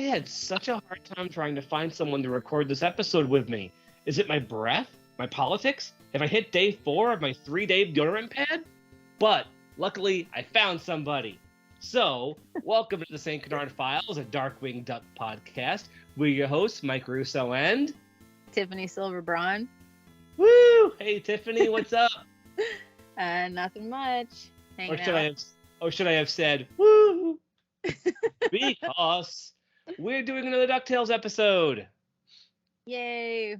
had such a hard time trying to find someone to record this episode with me. Is it my breath? My politics? Have I hit day 4 of my 3-day deodorant pad? But luckily, I found somebody. So, welcome to the St. Canard Files, a Darkwing Duck podcast. We're your hosts, Mike Russo and Tiffany Silverbraun. Woo! Hey, Tiffany, what's up? Nothing much. Hanging Should I have said woo? Because we're doing another Ducktales episode. Yay!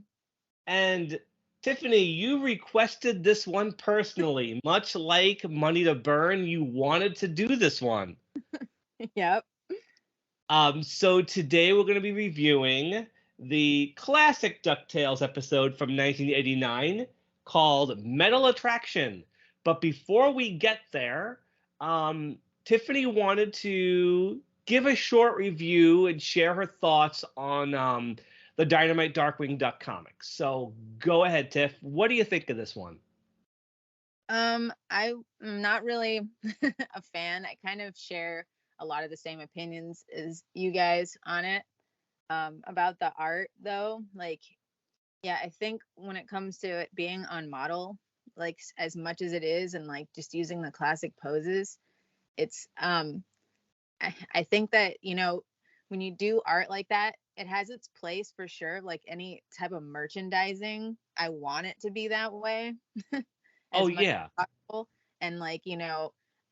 And Tiffany, you requested this one personally. Much like Money to Burn, you wanted to do this one. Yep. So today we're going to be reviewing the classic DuckTales episode from 1989 called Metal Attraction. But before we get there, Tiffany wanted to give a short review and share her thoughts on the Dynamite Darkwing Duck comics. So go ahead, Tiff. What do you think of this one? I'm not really a fan. I kind of share a lot of the same opinions as you guys on it. About the art, though, I think when it comes to it being on model, like as much as it is, and like just using the classic poses, it's I think that, when you do art like that, it has its place for sure. Like any type of merchandising, I want it to be that way. Oh, yeah. As possible. And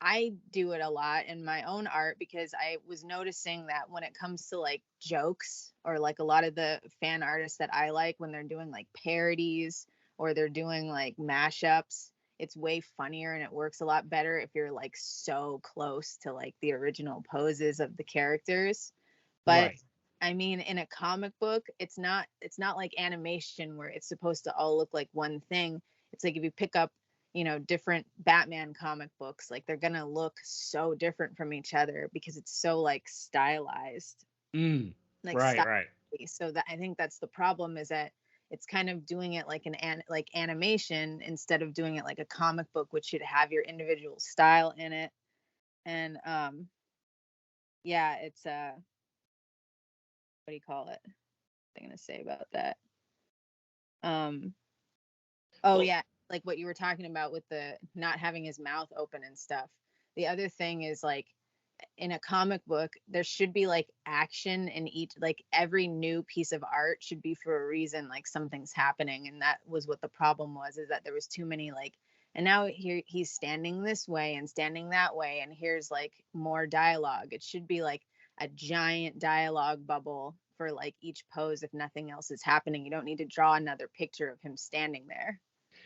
I do it a lot in my own art because I was noticing that when it comes to like jokes or like a lot of the fan artists that I like, when they're doing like parodies or they're doing like mashups, it's way funnier and it works a lot better if you're like so close to like the original poses of the characters. But right. I mean, in a comic book, it's not like animation where it's supposed to all look like one thing. It's like if you pick up, different Batman comic books, like they're gonna look so different from each other because it's so like stylized. Right. So that I think that's the problem, is that it's kind of doing it like like animation instead of doing it like a comic book, which should have your individual style in it. And it's what do you call it? What am I gonna say about that? Like what you were talking about with the not having his mouth open and stuff. The other thing is, like, in a comic book, there should be like action in each, like every new piece of art should be for a reason, like something's happening. And that was what the problem was, is that there was too many like, and now here he's standing this way and standing that way, and here's like more dialogue. It should be like a giant dialogue bubble for like each pose. If nothing else is happening, you don't need to draw another picture of him standing there.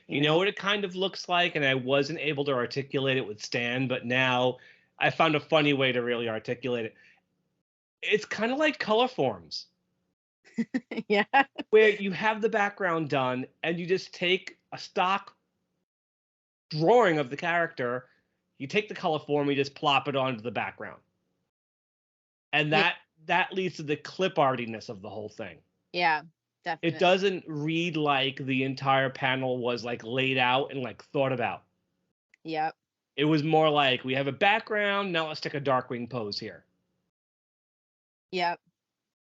You know what it kind of looks like? And I wasn't able to articulate it with Stan, but now I found a funny way to really articulate it. It's kind of like color forms. Yeah. Where you have the background done and you just take a stock drawing of the character, you take the color form, you just plop it onto the background. And that leads to the clip artiness of the whole thing. Yeah. Definitely. It doesn't read like the entire panel was like laid out and like thought about. Yep. It was more like, we have a background, now let's take a Darkwing pose here. Yep.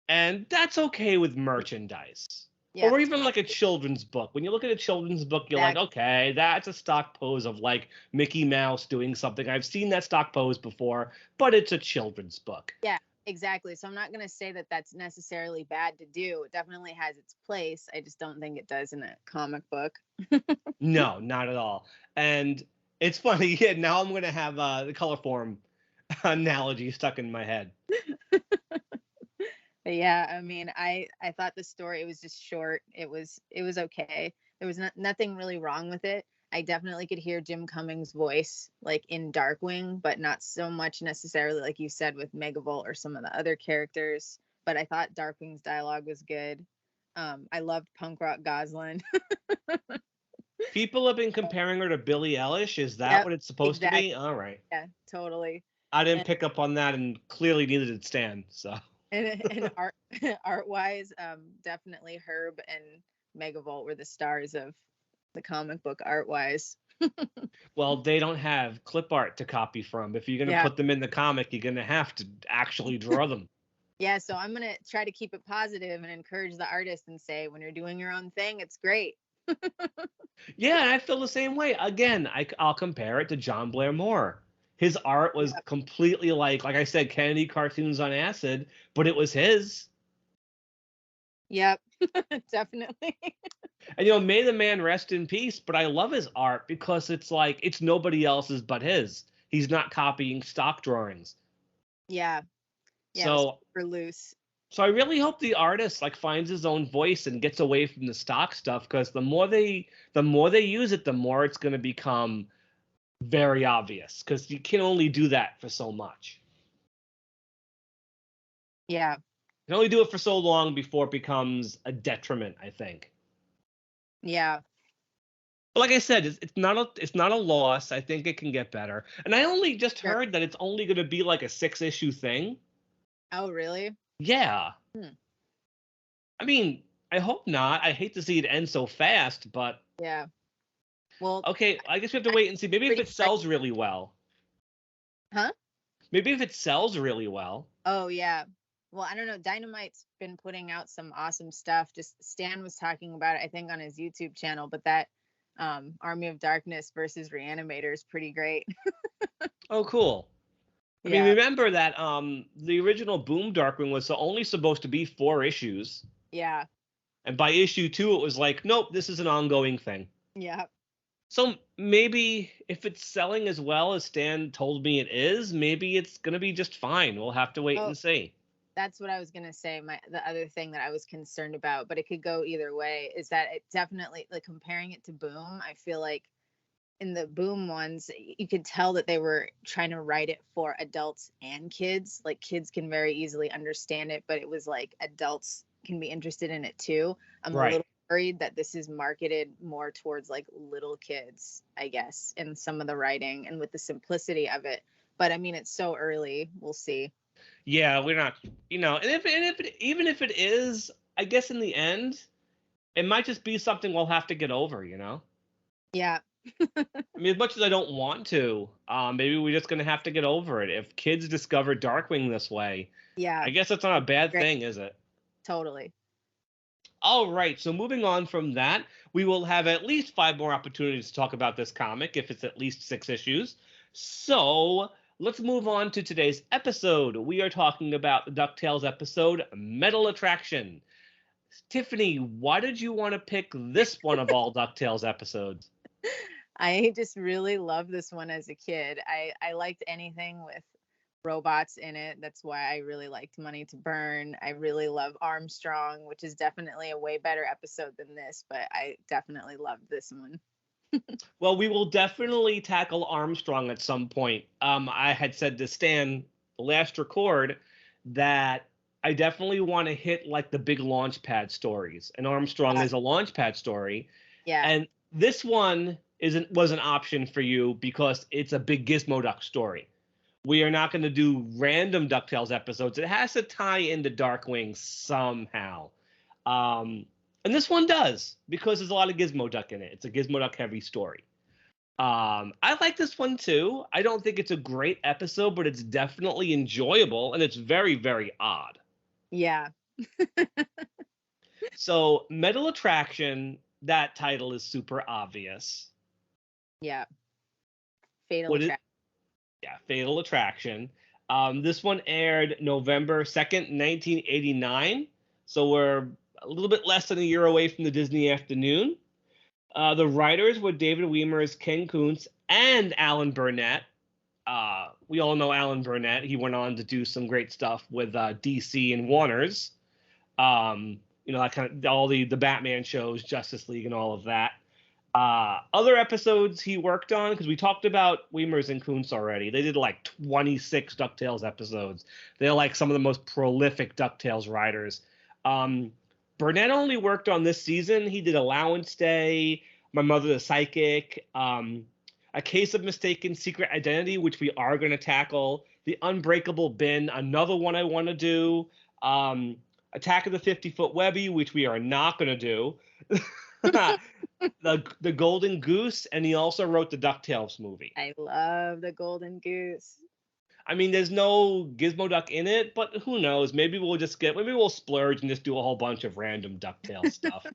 And that's okay with merchandise. Yep. Or even like a children's book. When you look at a children's book, you're like, okay, that's a stock pose of like Mickey Mouse doing something. I've seen that stock pose before, but it's a children's book. Yeah. Exactly. So I'm not going to say that that's necessarily bad to do. It definitely has its place. I just don't think it does in a comic book. No, not at all. And it's funny. Yeah, now I'm going to have the color form analogy stuck in my head. Yeah, I mean, I thought the story, it was just short. It was okay. There was nothing really wrong with it. I definitely could hear Jim Cummings' voice like in Darkwing, but not so much necessarily like you said with Megavolt or some of the other characters. But I thought Darkwing's dialogue was good. I loved Punk Rock Goslin. People have been comparing her to Billie Eilish. Is that what it's supposed to be? All right. Yeah, totally. I didn't pick up on that, and clearly neither did Stan. So. And art wise, definitely Herb and Megavolt were the stars of the comic book art wise. Well, they don't have clip art to copy from. If you're going to put them in the comic, you're going to have to actually draw them. Yeah, so I'm going to try to keep it positive and encourage the artist and say, when you're doing your own thing, it's great. Yeah, and I feel the same way. Again, I'll compare it to John Blair Moore. His art was Yep. completely like I said, Kennedy cartoons on acid, but it was his. Yep, definitely. And may the man rest in peace, but I love his art because it's like it's nobody else's but his. He's not copying stock drawings. Yeah. Yeah, it was So super loose. so I really hope the artist like finds his own voice and gets away from the stock stuff because the more they use it, the more it's going to become very obvious because you can only do that for so much. Yeah. You can only do it for so long before it becomes a detriment, I think. Yeah. But like I said, it's not a loss. I think it can get better. And I only just Sure. heard that it's only going to be like a 6-issue thing. Oh, really? Yeah. Hmm. I mean, I hope not. I hate to see it end so fast, but Yeah. Well, okay, I guess we have to I'm wait and see. Maybe if pretty it excited. sells really well. Huh? Maybe if it sells really well. Oh, yeah. Well, I don't know. Dynamite's been putting out some awesome stuff. Just Stan was talking about it, I think, on his YouTube channel, but that Army of Darkness versus Reanimator is pretty great. Oh, cool. I mean, Yeah. remember that the original Boom Darkwing was only supposed to be 4 issues, Yeah. and by issue 2, it was like, nope, this is an ongoing thing. Yeah. So maybe if it's selling as well as Stan told me it is, maybe it's gonna be just fine. We'll have to wait Oh, and see. that's what I was gonna say. The other thing that I was concerned about, but it could go either way, is that it definitely, like, comparing it to Boom, I feel like in the Boom ones, you could tell that they were trying to write it for adults and kids. Like, kids can very easily understand it, but it was like adults can be interested in it too. I'm a Right. little worried that this is marketed more towards like little kids, I guess, in some of the writing and with the simplicity of it. But I mean, it's so early. We'll see. Yeah, we're not, even if it is, I guess in the end, it might just be something we'll have to get over. Yeah. I mean, as much as I don't want to, maybe we're just gonna have to get over it. If kids discover Darkwing this way, Yeah. I guess that's not a bad Great. thing, is it? Totally. All right, so moving on from that, we will have at least 5 more opportunities to talk about this comic if it's at least 6 issues. So let's move on to today's episode. We are talking about the DuckTales episode, Metal Attraction. Tiffany, why did you want to pick this one of all DuckTales episodes? I just really loved this one as a kid. I liked anything with robots in it. That's why I really liked Money to Burn. I really love Armstrong, which is definitely a way better episode than this, but I definitely loved this one. Well, we will definitely tackle Armstrong at some point. I had said to Stan, the last record, that I definitely want to hit like the big launchpad stories, and Armstrong Yeah. is a launchpad story. Yeah. And this one was an option for you because it's a big Gizmoduck story. We are not going to do random DuckTales episodes. It has to tie into Darkwing somehow. And this one does because there's a lot of Gizmoduck in it. It's a Gizmoduck heavy story. I like this one too. I don't think it's a great episode, but it's definitely enjoyable and it's very, very odd. Yeah. So, Metal Attraction, that title is super obvious. Yeah. Fatal What it? Attraction. Yeah, Fatal Attraction. This one aired November 2nd, 1989. So we're a little bit less than a year away from the Disney afternoon. The writers were David Weimer's Ken Kuntz and Alan Burnett. We all know Alan Burnett. He went on to do some great stuff with DC and Warner's. That kind of all the Batman shows, Justice League, and all of that. Other episodes he worked on, because we talked about Weimer's and Kuntz already. They did like 26 DuckTales episodes. They're like some of the most prolific DuckTales writers. Burnett only worked on this season. He did Allowance Day, My Mother the Psychic, A Case of Mistaken Secret Identity, which we are going to tackle, The Unbreakable Bin, another one I want to do, Attack of the 50-Foot Webby, which we are not going to do, the Golden Goose, and he also wrote the DuckTales movie. I love the Golden Goose. I mean, there's no Gizmoduck in it, but who knows? Maybe we'll splurge and just do a whole bunch of random DuckTales stuff.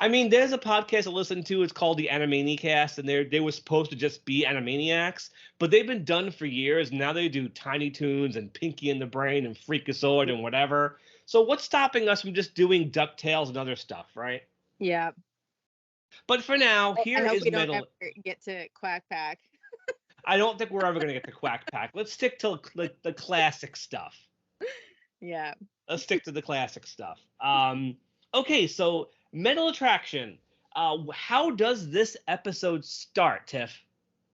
I mean, there's a podcast I listen to. It's called the Animaniacast, and they were supposed to just be Animaniacs, but they've been done for years. Now they do Tiny Toons and Pinky and the Brain and Freakazoid and whatever. So what's stopping us from just doing DuckTales and other stuff, right? Yeah. But for now, I here hope is we don't Metal. ever get to Quack Pack. I don't think we're ever going to get to Quack Pack. Let's stick to the classic stuff. Yeah. Let's stick to the classic stuff. Okay, so Metal Attraction. How does this episode start, Tiff?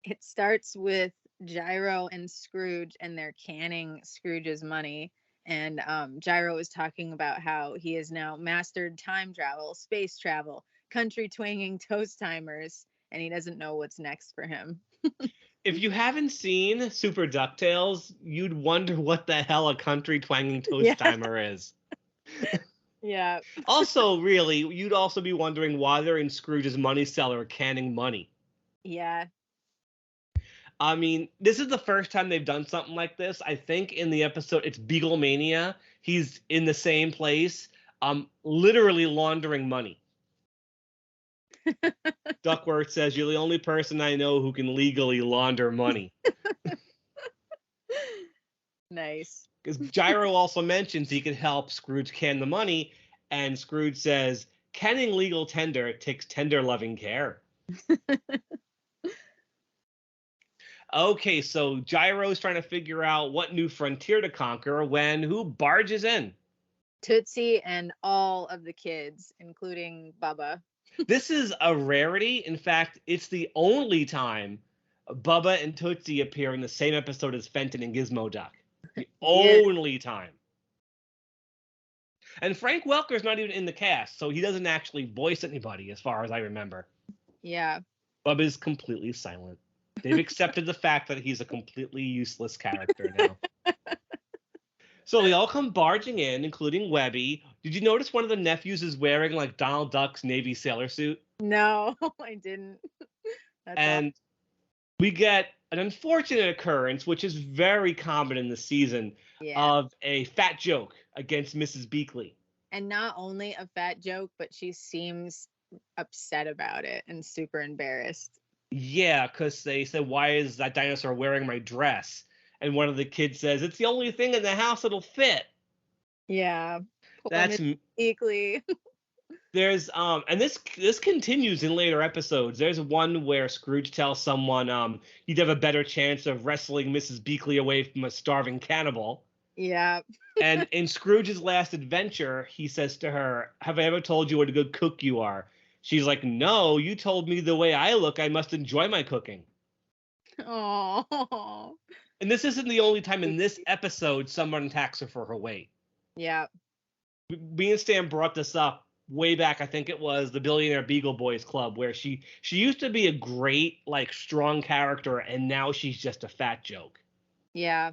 It starts with Gyro and Scrooge, and they're canning Scrooge's money. And Gyro is talking about how he has now mastered time travel, space travel, country twanging toast timers, and he doesn't know what's next for him. If you haven't seen Super DuckTales, you'd wonder what the hell a country twanging toast timer is. Yeah. Also, really, you'd also be wondering why they're in Scrooge's money cellar canning money. Yeah. I mean, this is the first time they've done something like this. I think in the episode, it's Beaglemania. He's in the same place, literally laundering money. Duckworth says, "You're the only person I know who can legally launder money." Nice. Because Gyro also mentions he could help Scrooge can the money, and Scrooge says, "Canning legal tender takes tender loving care." Okay, so Gyro's trying to figure out what new frontier to conquer when who barges in? Tootsie and all of the kids, including Bubba. This is a rarity. In fact, it's the only time Bubba and Tootsie appear in the same episode as Fenton and Gizmoduck. The only time. And Frank Welker's not even in the cast, so he doesn't actually voice anybody, as far as I remember. Yeah. Bubba's completely silent. They've accepted the fact that he's a completely useless character now. So they all come barging in, including Webby. Did you notice one of the nephews is wearing like Donald Duck's Navy sailor suit? No, I didn't. And we get an unfortunate occurrence, which is very common in the season, of a fat joke against Mrs. Beakley. And not only a fat joke, but she seems upset about it and super embarrassed. Yeah, because they said, "Why is that dinosaur wearing my dress?" And one of the kids says, "It's the only thing in the house that'll fit." Yeah. That's Beakley. There's and this continues in later episodes. There's one where Scrooge tells someone he'd have a better chance of wrestling Mrs. Beakley away from a starving cannibal. Yeah. And in Scrooge's last adventure, he says to her, "Have I ever told you what a good cook you are?" She's like, "No, you told me the way I look, I must enjoy my cooking." Oh. And this isn't the only time in this episode someone attacks her for her weight. Yeah. Me and Stan brought this up way back. I think it was the Billionaire Beagle Boys Club, where she used to be a great, like, strong character, and now she's just a fat joke. Yeah.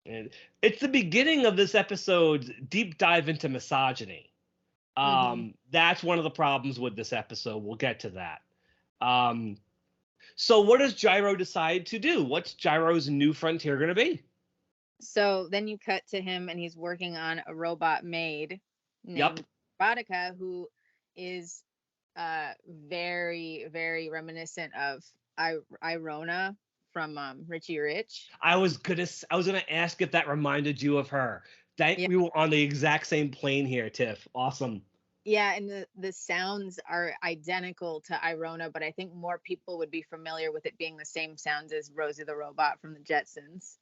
And it's the beginning of this episode's deep dive into misogyny. That's one of the problems with this episode. We'll get to that. So what does Gyro decide to do? What's Gyro's new frontier going to be? So then you cut to him, and he's working on a robot maid named Robotica, who is very, very reminiscent of Irona from Richie Rich. I was gonna ask if that reminded you of her. We were on the exact same plane here, Tiff. Awesome. Yeah, and the sounds are identical to Irona, but I think more people would be familiar with it being the same sounds as Rosie the Robot from the Jetsons.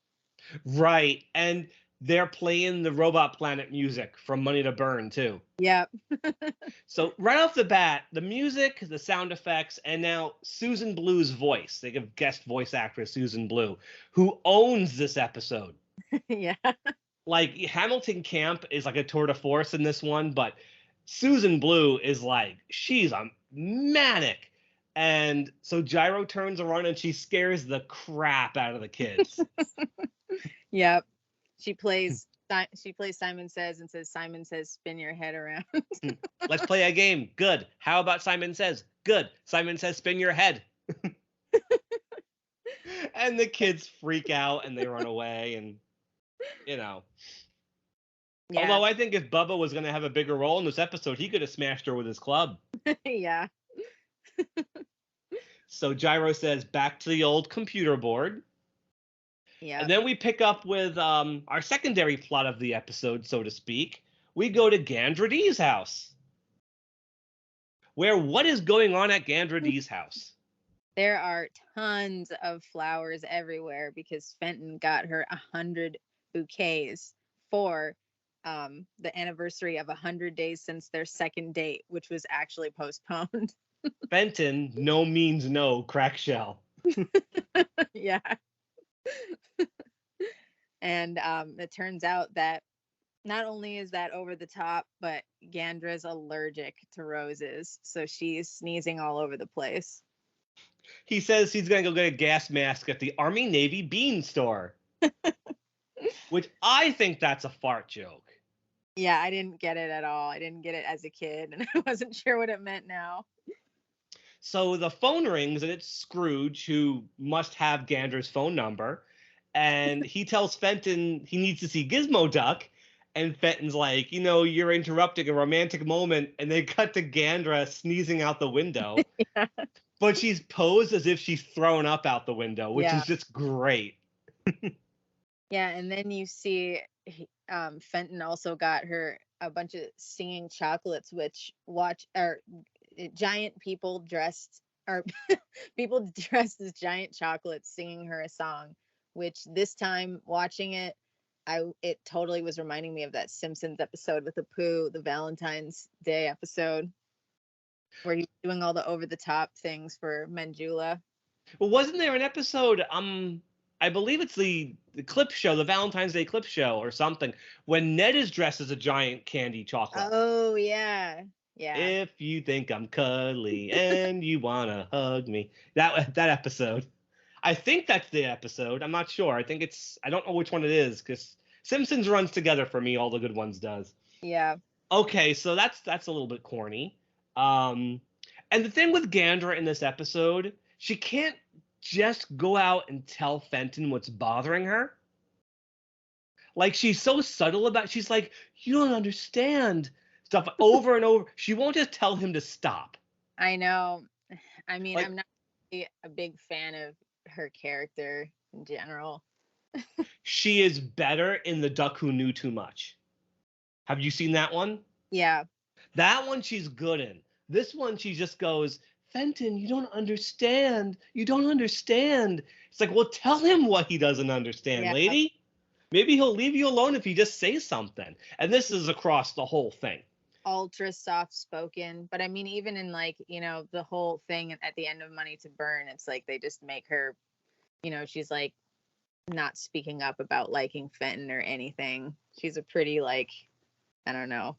Right, and they're playing the Robot Planet music from Money to Burn, too. Yep. So right off the bat, the music, the sound effects, and now Susan Blue's voice. They give guest voice actress Susan Blue, who owns this episode. Yeah. Like, Hamilton Camp is like a tour de force in this one, but Susan Blue is like, she's a manic. And so Gyro turns around and she scares the crap out of the kids. Yep. She plays Simon Says and says, "Simon Says, spin your head around." Let's play a game. Good. How about Simon Says? Good. Simon Says, spin your head. And the kids freak out and they run away, and you know. Yeah. Although I think if Bubba was going to have a bigger role in this episode, he could have smashed her with his club. Yeah. So Gyro says, back to the old computer board. Yeah. And then we pick up with our secondary plot of the episode, so to speak. We go to Gandra Dee's house. What is going on at Gandra Dee's house? There are tons of flowers everywhere because Fenton got her 100 bouquets for the anniversary of 100 days since their second date, which was actually postponed. Fenton, no means no, crack shell. Yeah. And it turns out that not only is that over the top, but Gandra's allergic to roses, so she's sneezing all over the place. He says he's going to go get a gas mask at the Army Navy bean store. Which I think that's a fart joke. Yeah, I didn't get it at all. I didn't get it as a kid, and I wasn't sure what it meant now. So the phone rings, and it's Scrooge, who must have Gandra's phone number. And he tells Fenton he needs to see Gizmoduck. And Fenton's like, you're interrupting a romantic moment. And they cut to Gandra sneezing out the window. Yeah. But she's posed as if she's thrown up out the window, which is just great. Yeah, and then you see Fenton also got her a bunch of singing chocolates, which giant people dressed as giant chocolates singing her a song, which this time watching it, it totally was reminding me of that Simpsons episode with the Valentines Day episode, where he was doing all the over the top things for Manjula. Well, wasn't there an episode? I believe it's the clip show, the Valentine's Day clip show or something, when Ned is dressed as a giant candy chocolate. Oh yeah, yeah. If you think I'm cuddly and you wanna hug me, that episode. I think that's the episode. I'm not sure. I don't know which one it is because Simpsons runs together for me. All the good ones does. Yeah. Okay, so that's a little bit corny. And the thing with Gandra in this episode, she can't just go out and tell Fenton what's bothering her. Like, she's so subtle about it. She's like, you don't understand, stuff over and over. She won't just tell him to stop. I know. I mean, I'm not really a big fan of her character in general. She is better in The Duck Who Knew Too Much. Have you seen that one? Yeah. That one she's good in. This one she just goes, Fenton, you don't understand. You don't understand. It's like, well, tell him what he doesn't understand, lady. Maybe he'll leave you alone if you just say something. And this is across the whole thing. Ultra soft spoken. But I mean, even in the whole thing at the end of Money to Burn, it's like they just make her, she's like not speaking up about liking Fenton or anything. She's a pretty I don't know,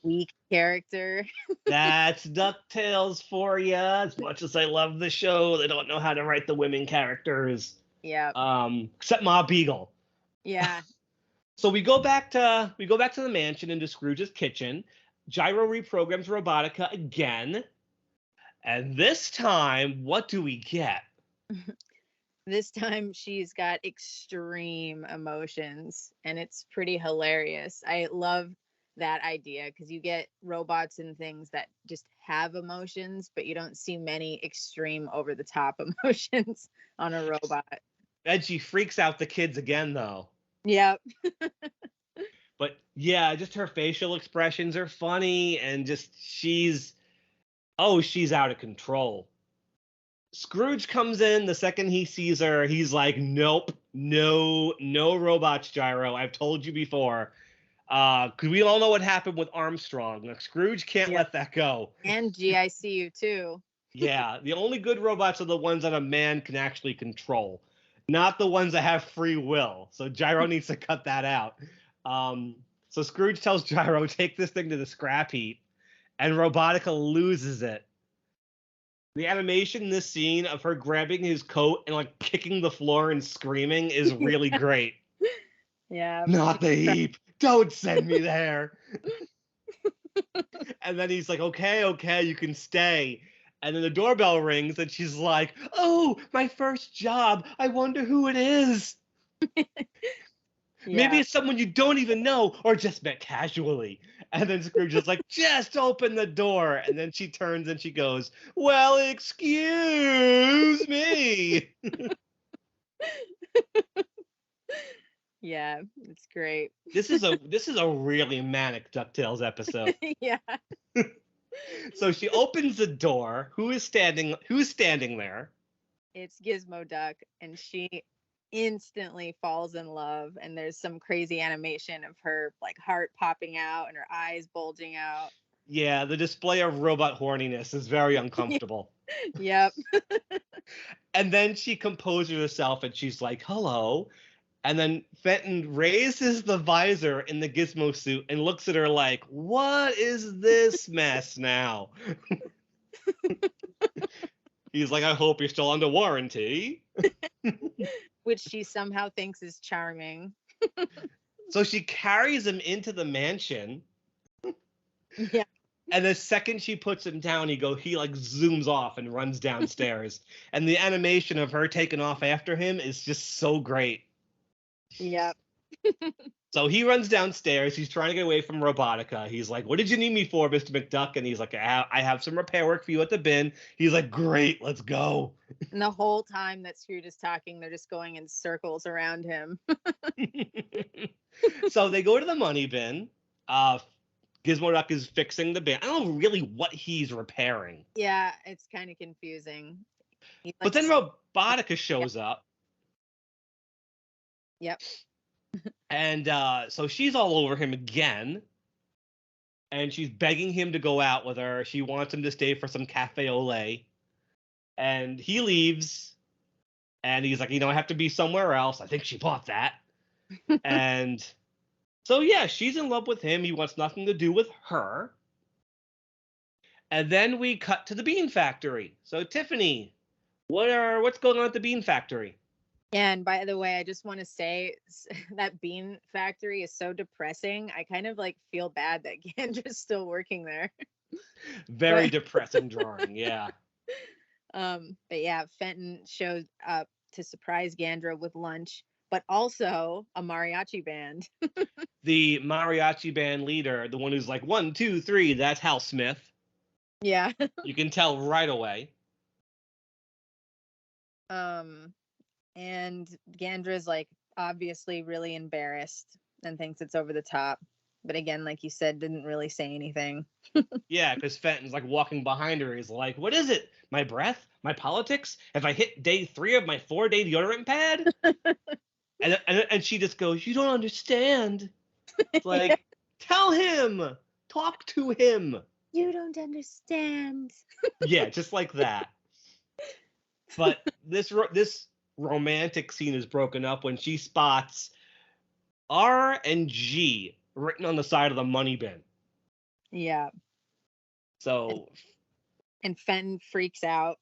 weak character. That's DuckTales for you. As much as I love the show, they don't know how to write the women characters. Yeah. Except Ma Beagle. Yeah. So we go back to the mansion into Scrooge's kitchen. Gyro reprograms Robotica again. And this time, what do we get? This time she's got extreme emotions, and it's pretty hilarious. I love that idea because you get robots and things that just have emotions, but you don't see many extreme over the top emotions on a robot. And she freaks out the kids again, though. Yep. But yeah, just her facial expressions are funny, and just she's out of control. Scrooge comes in the second he sees her. He's like, nope, no robots, Gyro. I've told you before. Because we all know what happened with Armstrong. Like, Scrooge can't let that go. And GICU too. Yeah, the only good robots are the ones that a man can actually control, not the ones that have free will. So Gyro needs to cut that out. So Scrooge tells Gyro, take this thing to the scrap heap, and Robotica loses it. The animation in this scene of her grabbing his coat and kicking the floor and screaming is really great. Yeah. Not the heap. Don't send me there. And then he's like, okay, you can stay. And then the doorbell rings, and she's like, "Oh, my first job. I wonder who it is. Maybe Yeah. it's someone you don't even know or just met casually." And then Scrooge is like, "Just open the door." And then she turns and she goes, "Well, excuse me." Yeah, it's great. This is a really manic DuckTales episode. Yeah. So she opens the door. Who's standing there? It's Gizmoduck, and she instantly falls in love, and there's some crazy animation of her like heart popping out and her eyes bulging out. Yeah, the display of robot horniness is very uncomfortable. Yep. And then she composes herself and she's like, "Hello." And then Fenton raises the visor in the gizmo suit and looks at her like, "What is this mess now?" He's like, "I hope you're still under warranty." Which she somehow thinks is charming. So she carries him into the mansion. Yeah. And the second she puts him down, he like zooms off and runs downstairs. And the animation of her taking off after him is just so great. Yep. So he runs downstairs. He's trying to get away from Robotica. He's like, "What did you need me for, Mr. McDuck?" And he's like, I have some repair work for you at the bin." He's like, "Great, let's go." And the whole time that Scrooge is talking, they're just going in circles around him. So they go to the money bin. Gizmoduck is fixing the bin. I don't know really what he's repairing. Yeah, it's kind of confusing. But then Robotica shows up. Yep. And so she's all over him again. And she's begging him to go out with her. She wants him to stay for some cafe au lait. And he leaves. And he's like, "I have to be somewhere else." I think she bought that. And so, yeah, she's in love with him. He wants nothing to do with her. And then we cut to the bean factory. So, Tiffany, what's going on at the bean factory? And by the way, I just want to say that bean factory is so depressing. I kind of like feel bad that Gandra's still working there. Very depressing drawing, yeah. But yeah, Fenton showed up to surprise Gandra with lunch, but also a mariachi band. The mariachi band leader, the one who's like, 1, 2, 3, that's Hal Smith. Yeah. You can tell right away. And Gandra's like obviously really embarrassed and thinks it's over the top. But again, like you said, didn't really say anything. Yeah, because Fenton's like walking behind her. He's like, "What is it? My breath? My politics? Have I hit day 3 of my 4-day deodorant pad?" and she just goes, "You don't understand." Like, yeah. Tell him. Talk to him. You don't understand. Yeah, just like that. But this romantic scene is broken up when she spots R and G written on the side of the money bin. Yeah. So. And Fenton freaks out.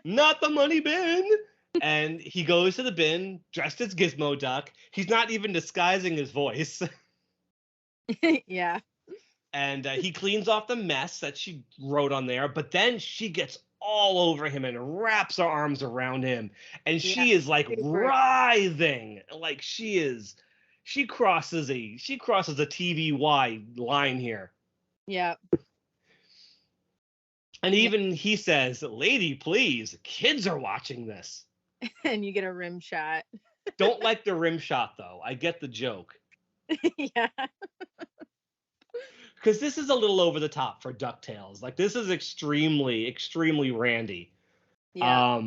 Not the money bin! And he goes to the bin dressed as Gizmoduck. He's not even disguising his voice. Yeah. And he cleans off the mess that she wrote on there, but then she gets all over him and wraps her arms around him. And she is like writhing. Like she crosses a TVY line here. Yeah. And even he says, "Lady, please, kids are watching this." And you get a rim shot. Don't like the rim shot, though. I get the joke. Yeah. Because this is a little over the top for DuckTales. Like, this is extremely, extremely randy. Yeah.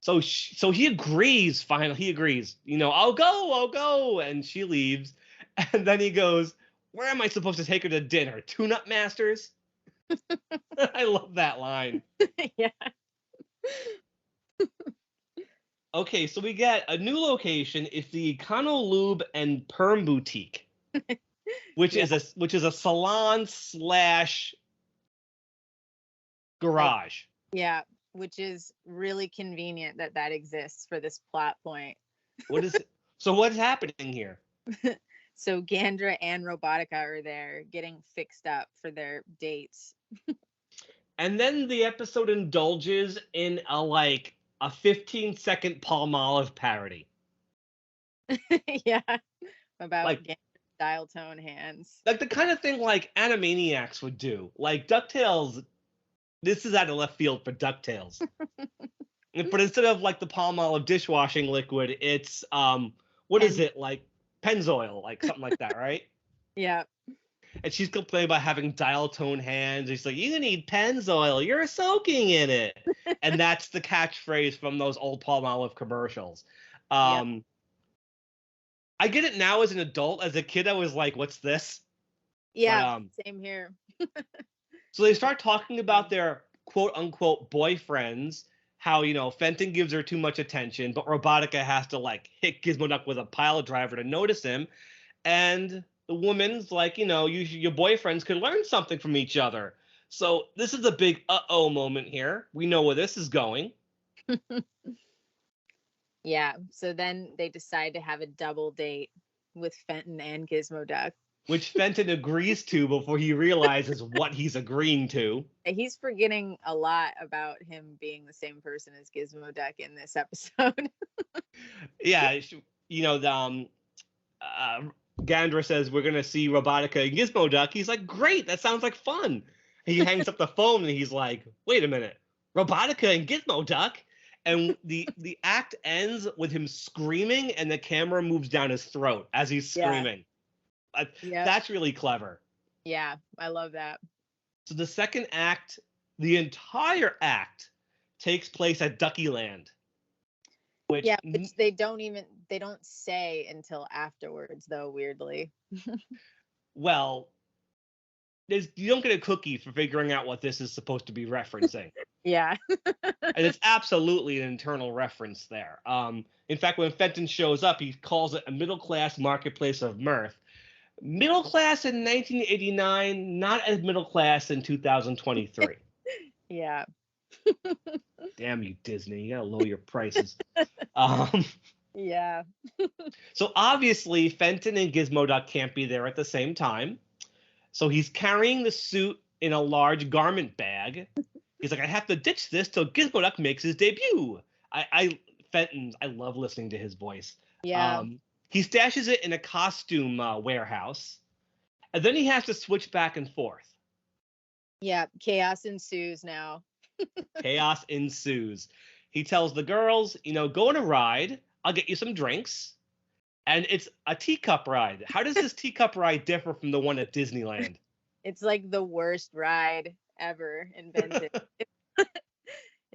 So he agrees, finally. He agrees. I'll go. And she leaves. And then he goes, "Where am I supposed to take her to dinner? Tune-Up Masters?" I love that line. Yeah. Okay, so we get a new location. It's the Econo Lube and Perm Boutique, which is a salon / garage. Yeah, which is really convenient that exists for this plot point. So what's happening here? So Gandra and Robotica are there getting fixed up for their dates. And then the episode indulges in a 15-second Palmolive parody. Yeah, about Like dial tone hands. like the kind of thing like Animaniacs would do. Like DuckTales, this is out of left field for DuckTales. But instead of like the Palmolive dishwashing liquid, it's what is it, like Pennzoil, like something like that, right? Yeah. And she's complaining about having dial tone hands. She's like, "You need Pennzoil. You're soaking in it." And that's the catchphrase from those old Palmolive commercials. Yep. I get it now as an adult. As a kid, I was like, "What's this?" Yeah, same here. So they start talking about their quote unquote boyfriends. How, Fenton gives her too much attention, but Robotica has to like hit Gizmoduck with a pile driver to notice him. And the woman's like, your boyfriends could learn something from each other. So this is a big uh-oh moment here. We know where this is going. Yeah, so then they decide to have a double date with Fenton and Gizmoduck. Which Fenton agrees to before he realizes what he's agreeing to. He's forgetting a lot about him being the same person as Gizmoduck in this episode. Yeah, Gandra says we're going to see Robotica and Gizmoduck. He's like, great, that sounds like fun. He hangs up the phone and he's like, wait a minute, Robotica and Gizmoduck? And the act ends with him screaming and the camera moves down his throat as he's screaming. Yeah. That's really clever. Yeah, I love that. So the second act, the entire act, takes place at Ducky Land. Which they don't say until afterwards, though, weirdly. Well, you don't get a cookie for figuring out what this is supposed to be referencing. Yeah. And it's absolutely an internal reference there. In fact, when Fenton shows up, he calls it a middle-class marketplace of mirth. Middle class in 1989, not as middle class in 2023. Yeah. Damn you, Disney. You gotta lower your prices. Yeah. So obviously, Fenton and Gizmoduck can't be there at the same time. So he's carrying the suit in a large garment bag. He's like, I have to ditch this till Gizmoduck makes his debut. Fenton, I love listening to his voice. Yeah. He stashes it in a costume warehouse, and then he has to switch back and forth. Yeah, chaos ensues now. Chaos ensues. He tells the girls, go on a ride. I'll get you some drinks. And it's a teacup ride. How does this teacup ride differ from the one at Disneyland? It's like the worst ride ever invented.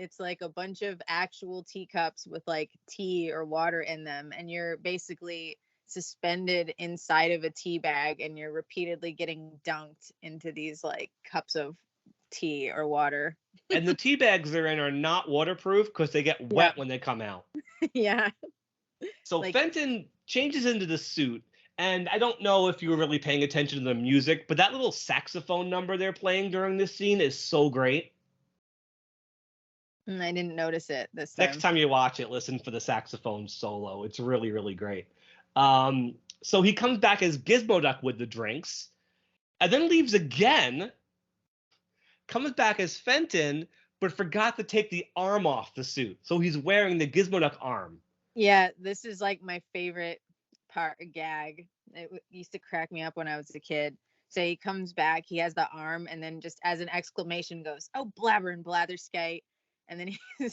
It's like a bunch of actual teacups with like tea or water in them. And you're basically suspended inside of a tea bag and you're repeatedly getting dunked into these like cups of tea or water. And the tea bags they're in are not waterproof because they get wet when they come out. Yeah. So Fenton changes into the suit. And I don't know if you were really paying attention to the music, but that little saxophone number they're playing during this scene is so great. I didn't notice it this time. Next time you watch it, listen for the saxophone solo. It's really, really great. So he comes back as Gizmoduck with the drinks, and then leaves again, comes back as Fenton, but forgot to take the arm off the suit. So he's wearing the Gizmoduck arm. Yeah, this is like my favorite gag. It used to crack me up when I was a kid. So he comes back, he has the arm, and then just as an exclamation goes, "Oh, blabber and blatherskate." And then he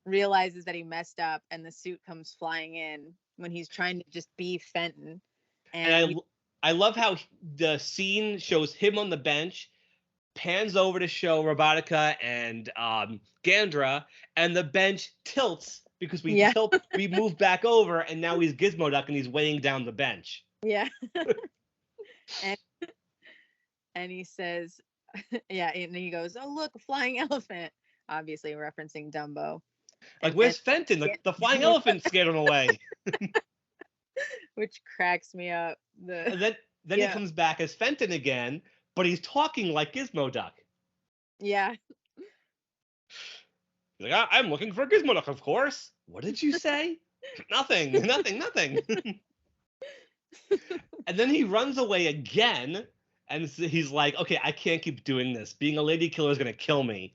realizes that he messed up and the suit comes flying in when he's trying to just be Fenton. And I love how the scene shows him on the bench, pans over to show Robotica and Gandra, and the bench tilts because we move back over, and now he's Gizmoduck and he's weighing down the bench. Yeah. and he says, and he goes, "Oh, look, a flying elephant." Obviously referencing Dumbo. Like, where's Fenton? The flying elephant scared him away. Which cracks me up. And then he comes back as Fenton again, but he's talking like Gizmoduck. Yeah. He's like, I'm looking for Gizmoduck, of course. What did you say? Nothing. And then he runs away again, And he's like, okay, I can't keep doing this. Being a lady killer is going to kill me.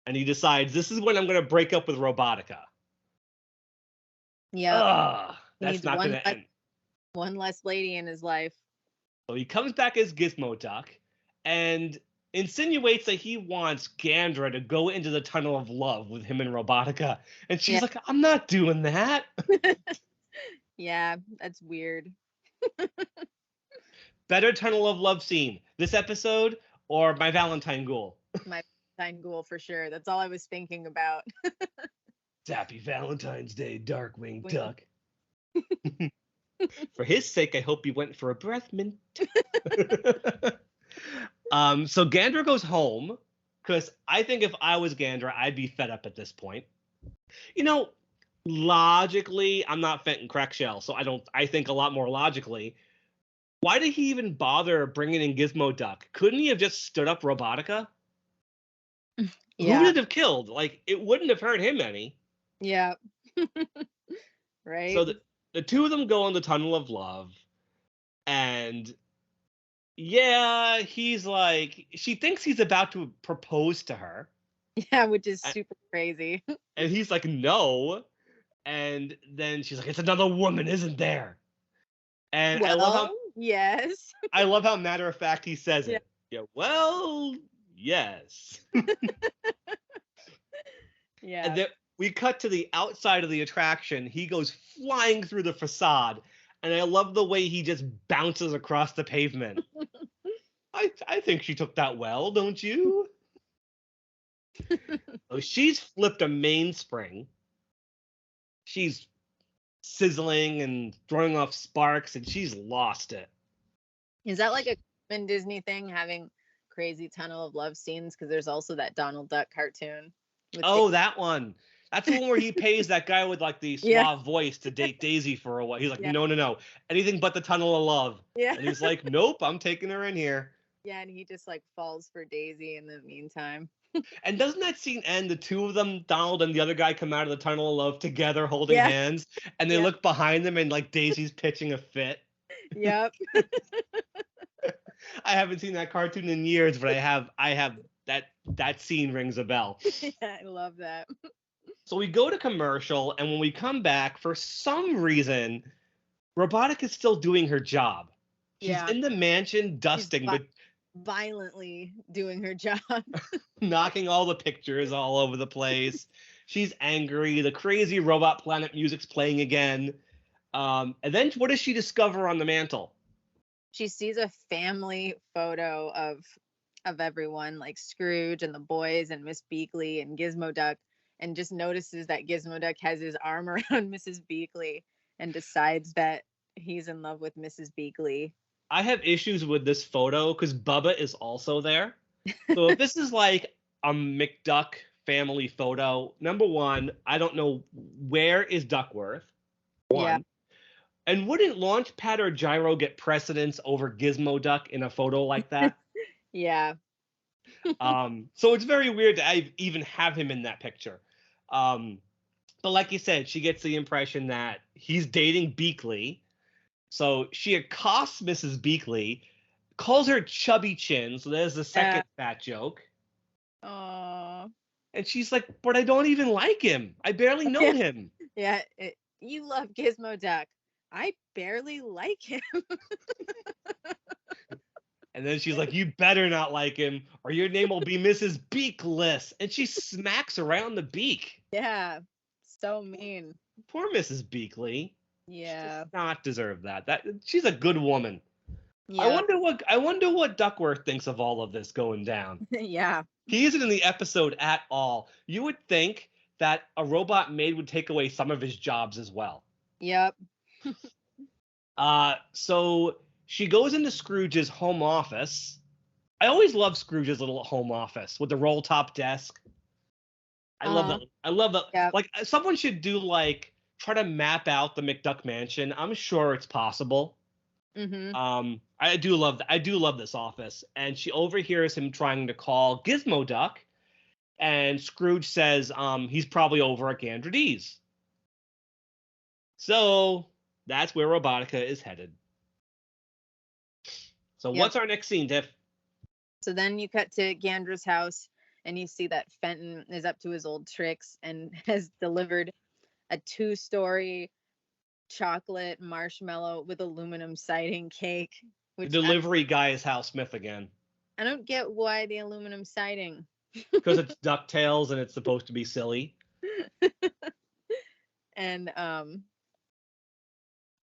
And he decides, this is when I'm going to break up with Robotica. Yep. Ugh, He that's needs not going to end. one less lady in his life. So he comes back as Gizmoduck and insinuates that he wants Gandra to go into the tunnel of love with him and Robotica. And she's like, I'm not doing that. Yeah, that's weird. Better tunnel of love scene, this episode or my Valentine Ghoul? My Valentine Ghoul for sure. That's all I was thinking about. Happy Valentine's Day, Darkwing Duck. For his sake, I hope he went for a breath mint. So Gandra goes home, because I think if I was Gandra, I'd be fed up at this point. You know, logically, I'm not Fenton Crackshell, so I think a lot more logically. Why did he even bother bringing in Gizmoduck? Couldn't he have just stood up Robotica? Yeah. Who would it have killed? Like, it wouldn't have hurt him any. Yeah. Right. So the two of them go in the tunnel of love, and yeah, he's like, she thinks he's about to propose to her. Yeah, which is super crazy. And he's like, no. And then she's like, it's another woman, isn't there? And well, I love how yes. I love how matter of fact he says Yeah. it. Yeah, well, yes. Yeah. And then we cut to the outside of the attraction. He goes flying through the facade, and I love the way he just bounces across the pavement. I think she took that well, don't you? So she's flipped a mainspring. She's sizzling and throwing off sparks, and she's lost it. Is that like a common Disney thing, having crazy tunnel of love scenes? Because there's also that Donald Duck cartoon. Oh, that one. That's the one where he pays that guy with like the suave voice to date Daisy for a while. He's like, no, anything but the tunnel of love. Yeah. And he's like, nope, I'm taking her in here. Yeah, and he just like falls for Daisy in the meantime. And doesn't that scene end? The two of them, Donald and the other guy, come out of the tunnel of love together holding hands, and they look behind them and like Daisy's pitching a fit. Yep. I haven't seen that cartoon in years, but I have that scene rings a bell. Yeah, I love that. So we go to commercial, and when we come back, for some reason, Robotica is still doing her job. She's in the mansion dusting, but violently doing her job. Knocking all the pictures all over the place. She's angry. The crazy Robot Planet music's playing again. And then what does she discover on the mantle? She sees a family photo of everyone, like Scrooge and the boys and Miss Beakley and Gizmoduck, and just notices that Gizmoduck has his arm around Mrs. Beakley and decides that he's in love with Mrs. Beakley. I have issues with this photo because Bubba is also there. So if this is like a McDuck family photo, number one, I don't know, where is Duckworth? One. Yeah. And wouldn't Launchpad or Gyro get precedence over Gizmoduck in a photo like that? Yeah. So it's very weird to even have him in that picture. But like you said, she gets the impression that he's dating Beakley. So she accosts Mrs. Beakley, calls her chubby chin. So there's the second fat joke. Aww. And she's like, but I don't even like him. I barely know him. Yeah, you love Gizmoduck. I barely like him. And then she's like, you better not like him or your name will be Mrs. Beakless. And she smacks around the beak. Yeah, so mean. Poor Mrs. Beakley. Yeah. She does not deserve that. She's a good woman. Yeah. I wonder what Duckworth thinks of all of this going down. Yeah. He isn't in the episode at all. You would think that a robot maid would take away some of his jobs as well. Yep. So she goes into Scrooge's home office. I always love Scrooge's little home office with the roll top desk. I love that. I love that. Yeah. Like someone should do try to map out the McDuck mansion. I'm sure it's possible. Mm-hmm. I do love this office. And she overhears him trying to call Gizmoduck, and Scrooge says he's probably over at Gandra Dee's. So that's where Robotica is headed. So Yep. what's our next scene, Tiff? So then you cut to Gandra's house and you see that Fenton is up to his old tricks and has delivered a 2-story chocolate marshmallow with aluminum siding cake. The Which delivery guy is Hal Smith again. I don't get why the aluminum siding. Because it's Ducktales and it's supposed to be silly. And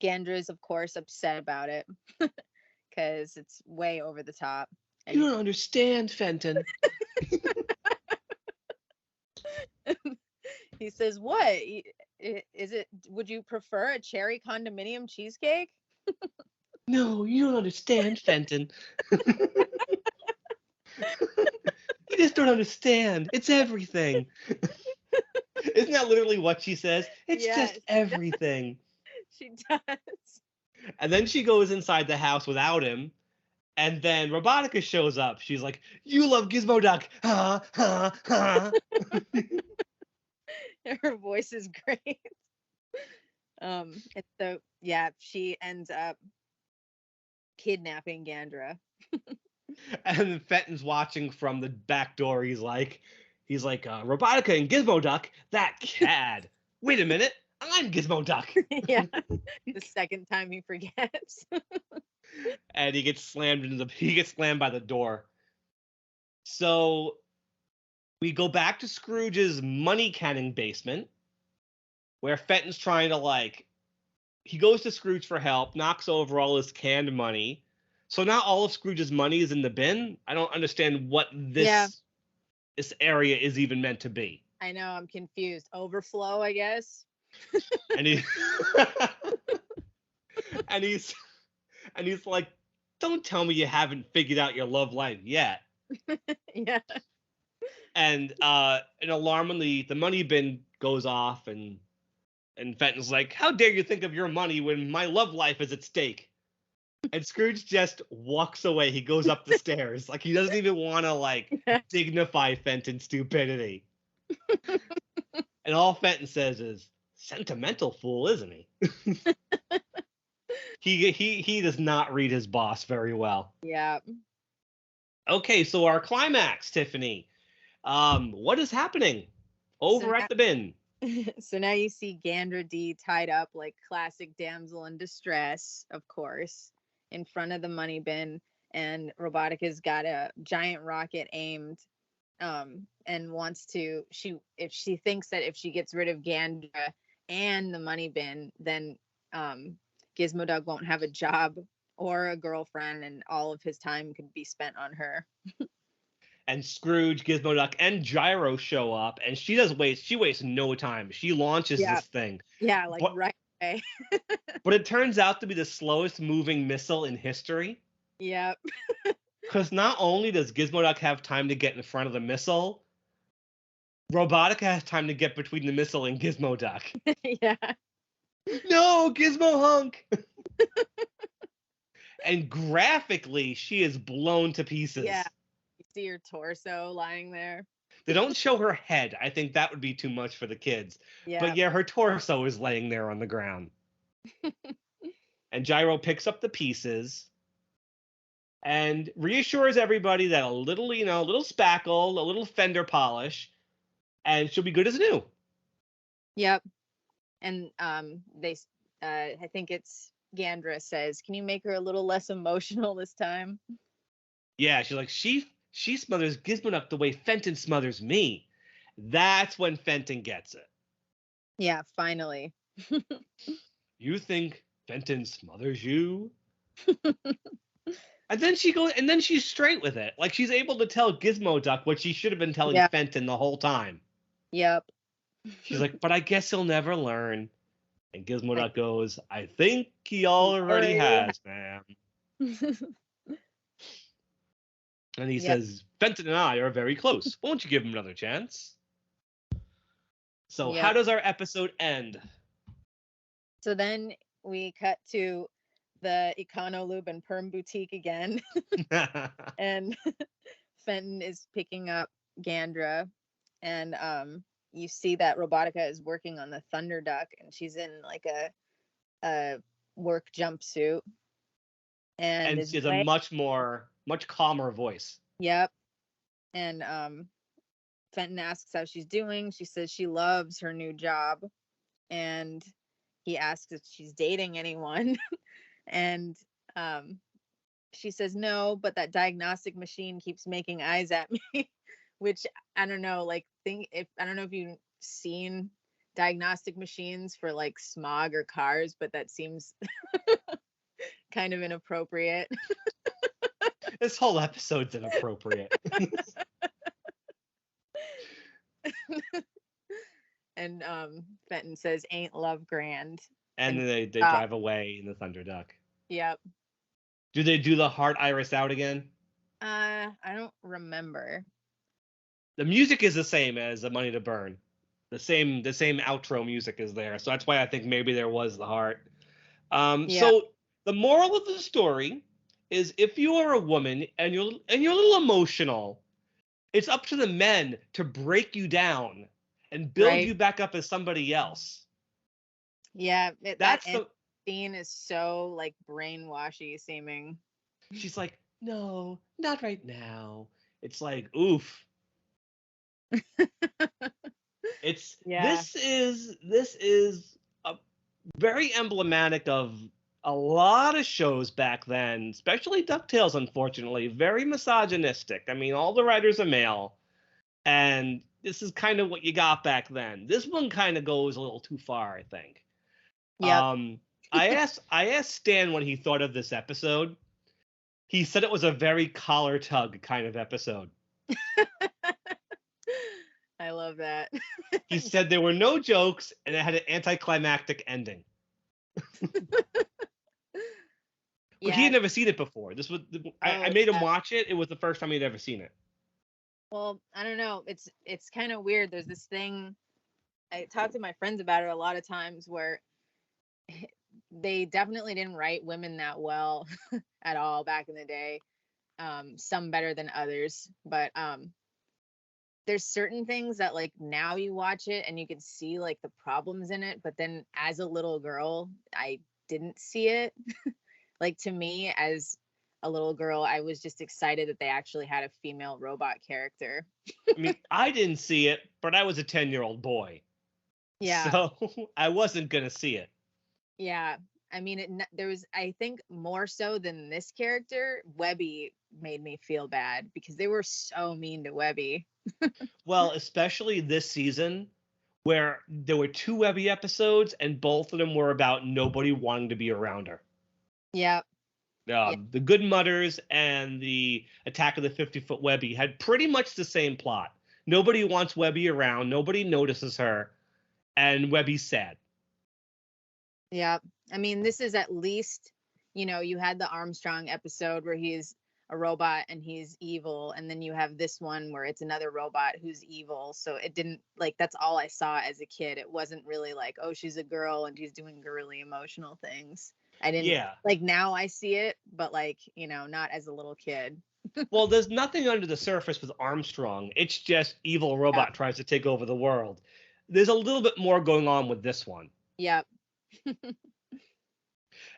Gandra is, of course, upset about it because it's way over the top. And You don't understand, Fenton. he says, "What is it? Would you prefer a cherry condominium cheesecake?" No, you don't understand, Fenton. You just don't understand. It's everything. Isn't that literally what she says? It's just everything. She does. And then she goes inside the house without him. And then Robotica shows up. She's like, "You love Gizmoduck. Ha, ha, ha." Her voice is great. And so, yeah, she ends up kidnapping Gandra. And Fenton's watching from the back door. He's like, Robotica and Gizmoduck, that cad. Wait a minute, I'm Gizmoduck. Yeah, the second time he forgets. And he gets slammed by the door. So we go back to Scrooge's money canning basement, where Fenton's trying to he goes to Scrooge for help, knocks over all his canned money. So now all of Scrooge's money is in the bin. I don't understand what this area is even meant to be. I know, I'm confused. Overflow, I guess. And he and he's like, "Don't tell me you haven't figured out your love life yet." Yeah. And an alarm on the money bin goes off, and Fenton's like, "How dare you think of your money when my love life is at stake?" And Scrooge just walks away. He goes up the stairs. He doesn't even want to dignify Fenton's stupidity. And all Fenton says is, "Sentimental fool, isn't he?" He does not read his boss very well. Yeah. Okay, so our climax, Tiffany. What is happening over at the bin? So now you see Gandra Dee tied up like classic damsel in distress, of course, in front of the money bin, and Robotika's got a giant rocket aimed, and wants to if she thinks that if she gets rid of Gandra and the money bin, then Gizmoduck won't have a job or a girlfriend, and all of his time could be spent on her. And Scrooge, Gizmoduck, and Gyro show up, and she wastes no time. She launches this thing. Yeah, right away. But it turns out to be the slowest moving missile in history. Yep. Because not only does Gizmoduck have time to get in front of the missile, Robotica has time to get between the missile and Gizmoduck. Yeah. No, Gizmo hunk! And graphically, she is blown to pieces. Yeah. You see her torso lying there. They don't show her head. I think that would be too much for the kids. Yeah. But yeah, her torso is laying there on the ground. And Gyro picks up the pieces and reassures everybody that a little spackle, a little fender polish, and she'll be good as new. Yep. And they I think it's Gandra says, "Can you make her a little less emotional this time?" Yeah, she's like, she smothers Gizmoduck the way Fenton smothers me. That's when Fenton gets it. Yeah, finally. You think Fenton smothers you? And then she's straight with it. She's able to tell Gizmoduck what she should have been telling Fenton the whole time. Yep. She's like, "But I guess he'll never learn." And Gizmoduck goes, "I think he already has, ma'am." And he says, "Fenton and I are very close. Won't you give him another chance?" So how does our episode end? So then we cut to the Econo-Lube and Perm Boutique again. And Fenton is picking up Gandra. And you see that Robotica is working on the Thunder Duck, and she's in a work jumpsuit. and And is she has a much calmer voice. Yep. And Fenton asks how she's doing. She says she loves her new job, and he asks if she's dating anyone. And she says no, but that diagnostic machine keeps making eyes at me, which I don't know. Like, I don't know if you've seen diagnostic machines for like smog or cars, but that seems kind of inappropriate. This whole episode's inappropriate. And Fenton says, "Ain't love grand?" And then they drive away in the Thunder Duck. Yep. Do they do the heart iris out again? I don't remember. The music is the same as the Money to Burn. The same outro music is there. So that's why I think maybe there was the heart. So the moral of the story is, if you are a woman and you're a little emotional, it's up to the men to break you down and build you back up as somebody else. Yeah, that scene is so like brainwashy seeming. She's like, no, not right now. It's like, oof. This is a very emblematic of a lot of shows back then, especially DuckTales, unfortunately, very misogynistic. I mean, all the writers are male, and this is kind of what you got back then. This one kind of goes a little too far, I think. Yeah. I asked Stan what he thought of this episode. He said it was a very collar tug kind of episode. I love that. He said there were no jokes and it had an anticlimactic ending. But he had never seen it before. This was I made him watch it. It was the first time he'd ever seen it. Well, I don't know. It's kind of weird. There's this thing, I talk to my friends about it a lot of times, where they definitely didn't write women that well at all back in the day. Some better than others, but there's certain things that like now you watch it and you can see like the problems in it, but then as a little girl, I didn't see it. Like, to me, as a little girl, I was just excited that they actually had a female robot character. I mean, I didn't see it, but I was a 10-year-old boy. Yeah. So I wasn't going to see it. Yeah. I mean, there was, I think, more so than this character, Webby made me feel bad because they were so mean to Webby. Well, especially this season, where there were 2 Webby episodes and both of them were about nobody wanting to be around her. Yep. The Good Mutters and the Attack of the 50-Foot Webby had pretty much the same plot. Nobody wants Webby around. Nobody notices her. And Webby's sad. Yeah. I mean, this is at least, you had the Armstrong episode where he's a robot and he's evil. And then you have this one where it's another robot who's evil. So it didn't, like, that's all I saw as a kid. It wasn't really like, oh, she's a girl and she's doing girly emotional things. I didn't, like, now I see it, but like, not as a little kid. Well, there's nothing under the surface with Armstrong. It's just evil robot tries to take over the world. There's a little bit more going on with this one. Yep.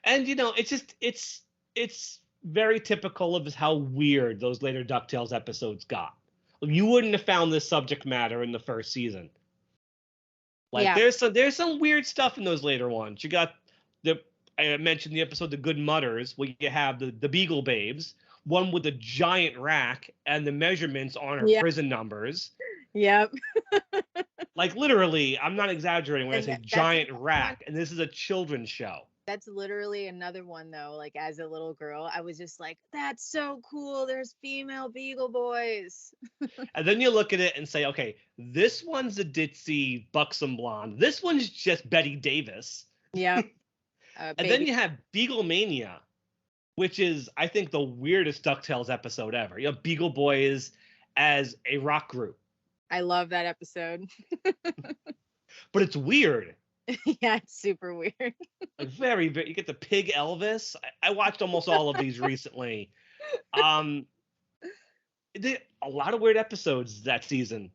And it's very typical of how weird those later DuckTales episodes got. You wouldn't have found this subject matter in the first season. Like, there's some weird stuff in those later ones. You got I mentioned the episode The Good Mutters, where you have the Beagle Babes, one with a giant rack and the measurements on her prison numbers. Yep. Like, literally, I'm not exaggerating when I say giant rack, and this is a children's show. That's literally another one, though. Like, as a little girl, I was just like, that's so cool. There's female Beagle Boys. And then you look at it and say, okay, this one's a ditzy, buxom blonde. This one's just Betty Davis. Yeah. And then you have Beaglemania, which is, I think, the weirdest DuckTales episode ever. You have Beagle Boys as a rock group. I love that episode. But it's weird. Yeah, it's super weird. Like, very, very. You get the Pig Elvis. I watched almost all of these recently. A lot of weird episodes that season,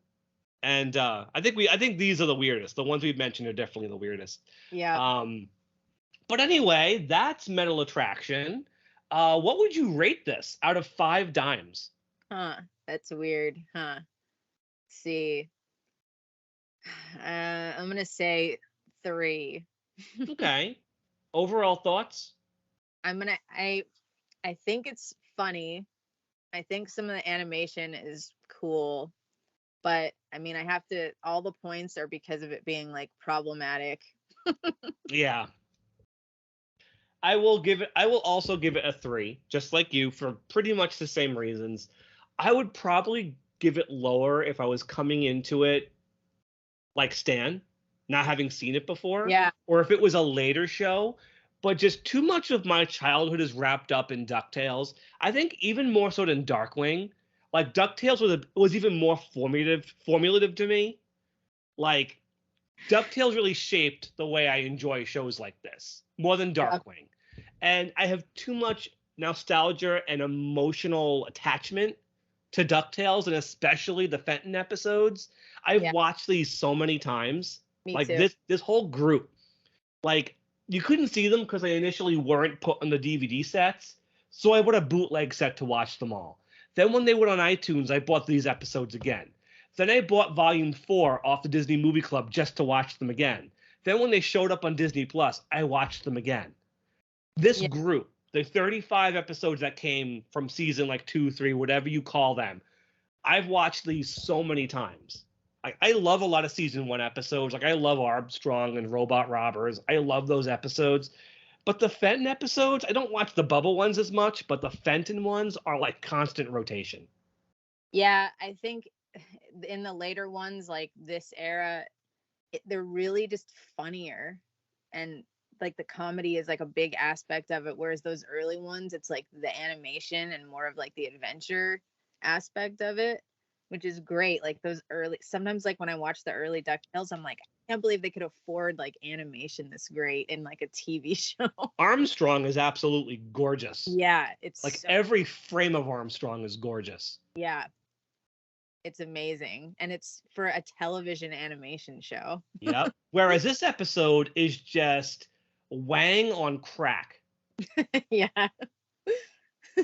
and I think these are the weirdest. The ones we've mentioned are definitely the weirdest. Yeah. But anyway, that's Metal Attraction. What would you rate this out of 5 dimes? That's weird. Let's see. I'm gonna say 3. Okay. Overall thoughts? I think it's funny. I think some of the animation is cool, but I mean, all the points are because of it being like problematic. Yeah. I will also give it a 3, just like you, for pretty much the same reasons. I would probably give it lower if I was coming into it like Stan, not having seen it before. Yeah. Or if it was a later show. But just too much of my childhood is wrapped up in DuckTales. I think even more so than Darkwing. Like DuckTales was even more formulative to me. Like DuckTales really shaped the way I enjoy shows like this, more than Darkwing. And I have too much nostalgia and emotional attachment to DuckTales, and especially the Fenton episodes. I've watched these so many times. Me too. This whole group. Like, you couldn't see them because they initially weren't put on the DVD sets, so I bought a bootleg set to watch them all. Then when they went on iTunes, I bought these episodes again. Then I bought Volume 4 off the Disney Movie Club just to watch them again. Then when they showed up on Disney Plus, I watched them again. This group, the 35 episodes that came from season like 2, 3, whatever you call them, I've watched these so many times. I love a lot of season 1 episodes. Like, I love Armstrong and Robot Robbers. I love those episodes. But the Fenton episodes, I don't watch the Bubble ones as much, but the Fenton ones are like constant rotation. Yeah, I think in the later ones, like this era, they're really just funnier. And like the comedy is like a big aspect of it. Whereas those early ones, it's like the animation and more of like the adventure aspect of it, which is great. Like those sometimes like when I watch the early DuckTales, I'm like, I can't believe they could afford like animation this great in like a TV show. Armstrong is absolutely gorgeous. Yeah, it's like every frame of Armstrong is gorgeous. Yeah, it's amazing, and it's for a television animation show. Yep. Whereas this episode is just Wang on crack. Yeah.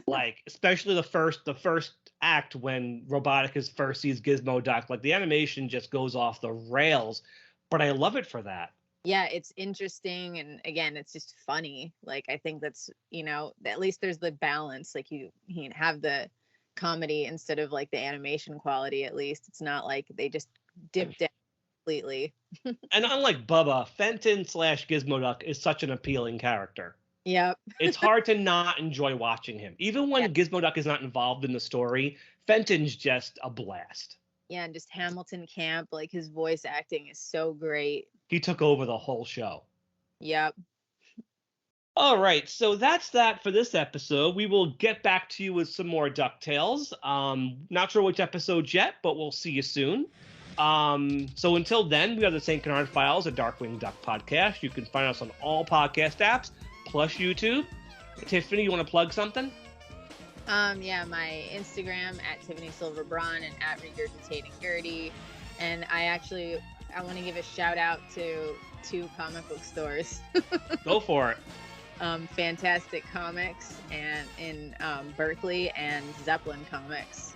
Like, especially the first act when Robotica first sees Gizmoduck, like the animation just goes off the rails, but I love it for that. Yeah, it's interesting, and again, it's just funny. Like, I think that's, at least there's the balance. Like you have the comedy instead of like the animation quality. At least it's not like they just dipped it completely. And unlike Bubba, Fenton / Gizmoduck is such an appealing character. Yep. It's hard to not enjoy watching him. Even when Gizmoduck is not involved in the story, Fenton's just a blast. Yeah, and just Hamilton Camp, like his voice acting is so great. He took over the whole show. Yep. All right, so that's that for this episode. We will get back to you with some more DuckTales. Not sure which episodes yet, but we'll see you soon. So until then, we are the St. Canard Files, a Darkwing Duck podcast. You can find us on all podcast apps, plus YouTube. Tiffany, you want to plug something? Yeah, my Instagram at Tiffany Silverbron and at Regurgitating Gertie. And I want to give a shout out to 2 comic book stores. Go for it. Fantastic Comics and in Berkeley, and Zeppelin Comics.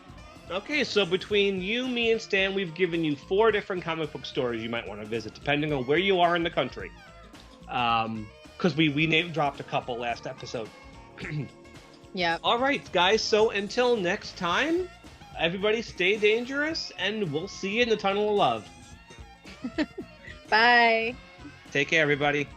Okay, so between you, me, and Stan, we've given you 4 different comic book stores you might want to visit, depending on where you are in the country. Because we name dropped a couple last episode. Yeah. All right, guys. So until next time, everybody stay dangerous, and we'll see you in the tunnel of love. Bye. Take care, everybody.